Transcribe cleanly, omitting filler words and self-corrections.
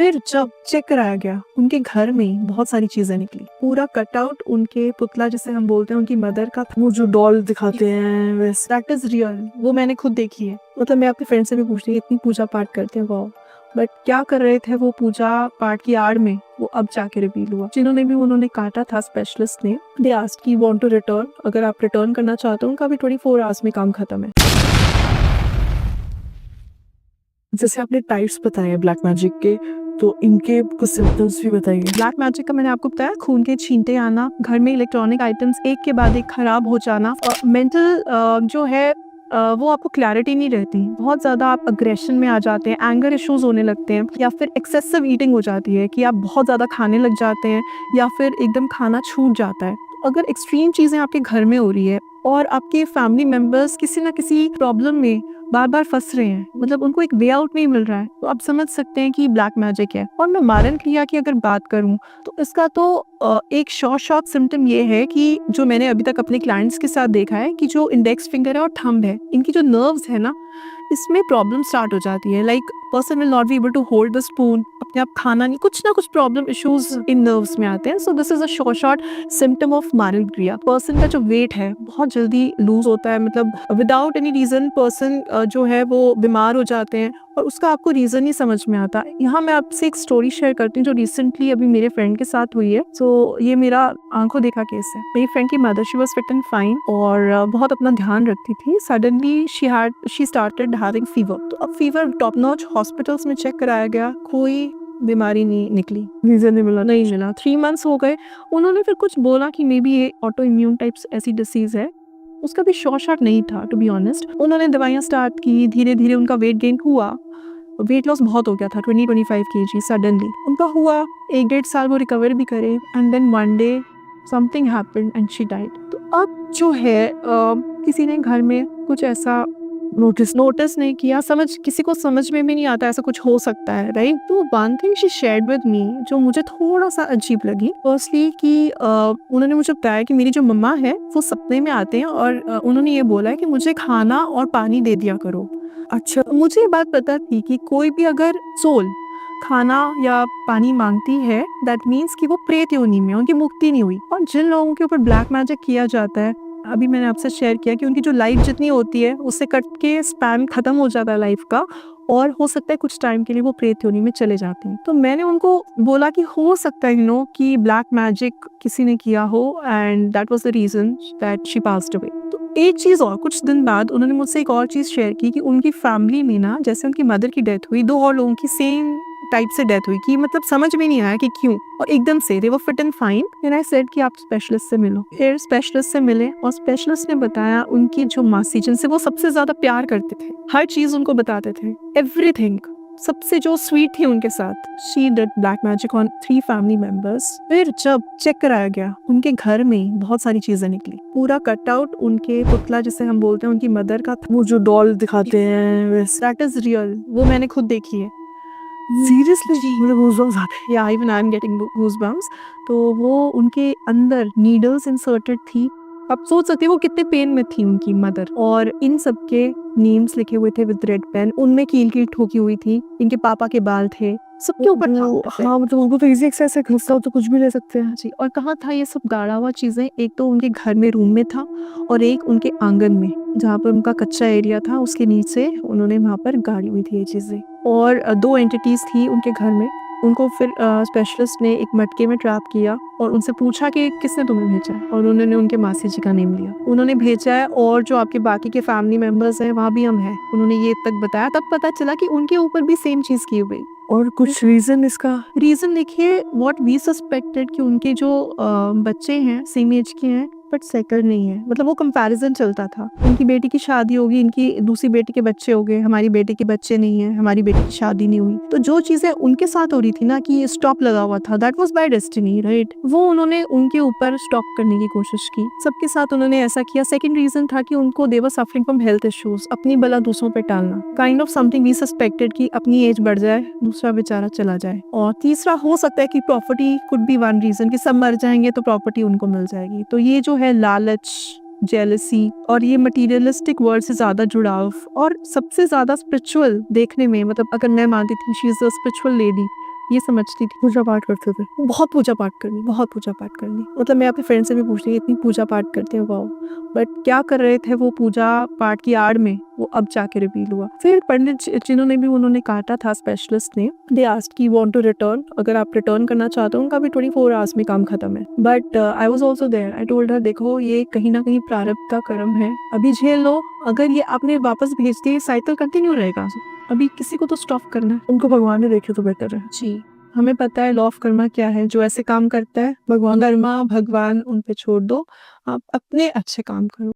फिर जब चेक कराया गया उनके घर में बहुत सारी चीजें निकली। पूरा कटआउट उनके पुतला जिसे हम बोलते हैं उनकी मदर का था। वो जो डॉल दिखाते हैं वैसे, दैट इज रियल। वो मैंने खुद देखी है। मतलब मैं अपने फ्रेंड से भी पूछ रही इतनी पूजा पाठ करते हैं वाह, बट क्या कर रहे थे वो पूजा पाठ की आड़ में, वो अब जाके रिवील हुआ। जिन्होंने भी उन्होंने काटा था स्पेशलिस्ट ने, दे आस्क्ड कि वांट टू रिटर्न, अगर आप रिटर्न करना चाहते हो। उनका भी 24 आवर्स में काम खत्म है। जैसे आपने टाइप्स बताए ब्लैक मैजिक के, तो इनके कुछ सिम्टम्स भी बताइए। ब्लैक मैजिक का मैंने आपको बताया, खून के छींटे आना, घर में इलेक्ट्रॉनिक आइटम्स एक के बाद एक खराब हो जाना, और मेंटल जो है वो आपको क्लैरिटी नहीं रहती, बहुत ज़्यादा आप अग्रेशन में आ जाते हैं, एंगर इश्यूज होने लगते हैं, या फिर एक्सेसिव ईटिंग हो जाती है कि आप बहुत ज़्यादा खाने लग जाते हैं, या फिर एकदम खाना छूट जाता है। अगर एक्सट्रीम चीज़ें आपके घर में हो रही है और आपके फैमिली मेम्बर्स किसी ना किसी प्रॉब्लम में बार बार फंस रहे हैं, मतलब उनको एक वे आउट नहीं मिल रहा है, तो आप समझ सकते हैं कि ब्लैक मैजिक है। और मैं मारन क्रिया की अगर बात करूं तो इसका तो एक शॉर्ट सिम्टम ये है कि जो मैंने अभी तक अपने क्लाइंट्स के साथ देखा है कि जो इंडेक्स फिंगर है और थंब है, इनकी जो नर्व्स है ना, इसमें प्रॉब्लम स्टार्ट हो जाती है। Like person will not be able to hold the spoon, अपने आप खाना नहीं, कुछ ना कुछ प्रॉब्लम इश्यूज इन नर्व्स में आते हैं। So this is a short symptom of मारन क्रिया। पर्सन का जो वेट है बहुत जल्दी लूज होता है, मतलब विदाउट एनी रीजन पर्सन जो है वो बीमार हो जाते हैं और उसका आपको रीजन ही समझ में आता। यहाँ मैं आपसे एक स्टोरी शेयर करती हूँ जो रिसेंटली अभी मेरे फ्रेंड के साथ हुई है। तो ये मेरा आंखों देखा केस है। मेरी फ्रेंड की mother she was fit and fine और बहुत अपना ध्यान रखती थी। Suddenly she started having fever. तो अब फीवर टॉप नॉच हॉस्पिटल्स में चेक कराया गया, कोई बीमारी नहीं निकली, रीजन नहीं मिला। 3 मंथ्स हो गए। उन्होंने फिर कुछ बोला कि मे बी ये ऑटो इम्यून टाइप्स ऐसी डिसीज है। उसका भी शॉर्ट नहीं था टू बी ऑनेस्ट। उन्होंने दवाइयाँ स्टार्ट की, धीरे धीरे उनका वेट गेन हुआ, वेट लॉस बहुत हो गया था, 20-25 kg सडनली उनका हुआ। 1-1.5 साल वो रिकवर भी करे and then one day something happened and she died. तो अब जो है किसी ने घर में कुछ ऐसा नोटिस नहीं किया, किसी को समझ में भी नहीं आता ऐसा कुछ हो सकता है, राइट। तो one thing she shared with me जो मुझे थोड़ा सा अजीब लगी, फर्स्टली कि उन्होंने मुझे बताया कि मेरी जो मम्मा है वो सपने में आते हैं और उन्होंने ये बोला है कि मुझे खाना और पानी दे दिया करो। अच्छा, मुझे ये बात पता थी कि कोई भी अगर सोल खाना या पानी मांगती है दैट मीन्स कि वो प्रेत योनि में, उनकी मुक्ति नहीं हुई। और जिन लोगों के ऊपर ब्लैक मैजिक किया जाता है, अभी मैंने आपसे शेयर किया कि उनकी जो लाइफ जितनी होती है उससे कट के स्पैन खत्म हो जाता है लाइफ का, और हो सकता है कुछ टाइम के लिए वो प्रेत योनि में चले जाते हैं। तो मैंने उनको बोला कि हो सकता है कि ब्लैक मैजिक किसी ने किया हो and that was the reason that she passed away. तो एक चीज और, कुछ दिन बाद उन्होंने मुझसे एक और चीज शेयर की कि उनकी फैमिली में ना, जैसे उनकी मदर की डेथ हुई, 2 और लोगों की सेम टाइप से डेथ हुई कि मतलब समझ में नहीं आया कि क्यों, और एकदम से they were fit and fine. And I said कि आप स्पेशलिस्ट से मिलो। फिर स्पेशलिस्ट से मिले और स्पेशलिस्ट ने बताया उनकी जो मासी जिनसे वो सबसे ज्यादा प्यार करते थे, हर चीज उनको बताते थे, एवरीथिंग, सबसे जो स्वीट थी उनके साथ, she did black magic on 3 family members. फिर जब चेक कराया गया उनके घर में बहुत सारी चीजें निकली। पूरा कटआउट उनके पुतला जिसे हम बोलते हैं उनकी मदर का था। वो जो डॉल दिखाते हैं वैसे, दैट इज रियल। वो मैंने खुद देखी है। सीरियसली मुझे गूज़बम्स आते हैं, या even I am getting goosebumps. तो वो उनके अंदर नीडल्स इंसर्टेड थी। आप सोच सकते हैं वो कितने पेन में थी उनकी मदर। और इन सब के नेम्स लिखे हुए थे विद रेड पेन, उनमें कील ठोकी हुई थी, इनके पापा के बाल थे, सबके ऊपर था। हाँ, मतलब उनको तो इजी एक्सेस है, घुसता हो तो कुछ भी ले सकते हैं जी। और कहाँ था ये सब गाड़ा हुआ चीजें? एक तो उनके घर में रूम में था और एक उनके आंगन में जहाँ पर उनका कच्चा एरिया था, उसके नीचे उन्होंने वहाँ पर गाड़ी हुई थी ये चीजें। और 2 एंटिटीज थी उनके घर में। उनको फिर स्पेशलिस्ट ने एक मटके में ट्रैप किया और उनसे पूछा कि किसने तुम्हें भेजा है, और उन्होंने उनके मासी जी का नेम लिया, उन्होंने भेजा है। और जो आपके बाकी के फैमिली मेंबर्स हैं वहाँ भी हम हैं, उन्होंने ये तक बताया। तब पता चला कि उनके ऊपर भी सेम चीज की हुई। और कुछ रीजन, इसका रीजन देखिए, व्हाट वी सस्पेक्टेड कि उनके जो बच्चे हैं सेम एज के हैं बट सेटल नहीं है, मतलब वो कंपैरिजन चलता था। उनकी बेटी की शादी होगी, इनकी दूसरी बेटी के बच्चे हो गए, हमारी बेटी के बच्चे नहीं है, हमारी बेटी की शादी नहीं हुई। तो जो चीजें उनके साथ हो रही थी ना कि स्टॉप लगा हुआ था, that was by destiny, right. वो उन्होंने उनके ऊपर स्टॉप करने की कोशिश की, सबके साथ उन्होंने ऐसा किया। सेकंड रीजन था कि उनको they were suffering from health issues, अपनी बला दूसरों पे टालना, kind of something we suspected कि अपनी एज बढ़ जाए, दूसरा बेचारा चला जाए। और तीसरा हो सकता है कि property could be one reason, कि सब मर जाएंगे तो प्रॉपर्टी उनको मिल जाएगी। तो ये जो है लालच, जेलसी और ये मटीरियलिस्टिक वर्ल्ड से ज्यादा जुड़ाव, और सबसे ज्यादा स्पिरिचुअल देखने में, मतलब अगर मैं मानती थी she is a spiritual lady, ये समझती थी। पूजा पाठ करते थे, बहुत पूजा पाठ करनी, बहुत पूजा पाठ करनी। मतलब मैं अपने फ्रेंड से भी पूछ रही इतनी पूजा पाठ करते हैं, वाओ। बट क्या कर रहे थे वो पूजा पाठ की आड़ में, वो अब जाके रिवील हुआ। फिर पंडित जिन्होंने भी उन्होंने काटा था, स्पेशलिस्ट ने, दे आस्क्ड कि वांट टू रिटर्न, अगर आप रिटर्न करना चाहते हो, उनका भी 24 आवर्स में काम खत्म है। But I was also there, I told her देखो ये कहीं ना कहीं प्रारब्ध का कर्म है, अभी झेल लो, अगर ये आपने वापस भेज दिए साइकिल कंटिन्यू रहेगा, अभी किसी को तो स्टॉप करना है, उनको भगवान ने देखे तो बेटर है जी। हमें पता है लॉ ऑफ कर्मा क्या है, जो ऐसे काम करता है भगवान कर्मा भगवान उन पे छोड़ दो, आप अपने अच्छे काम करो।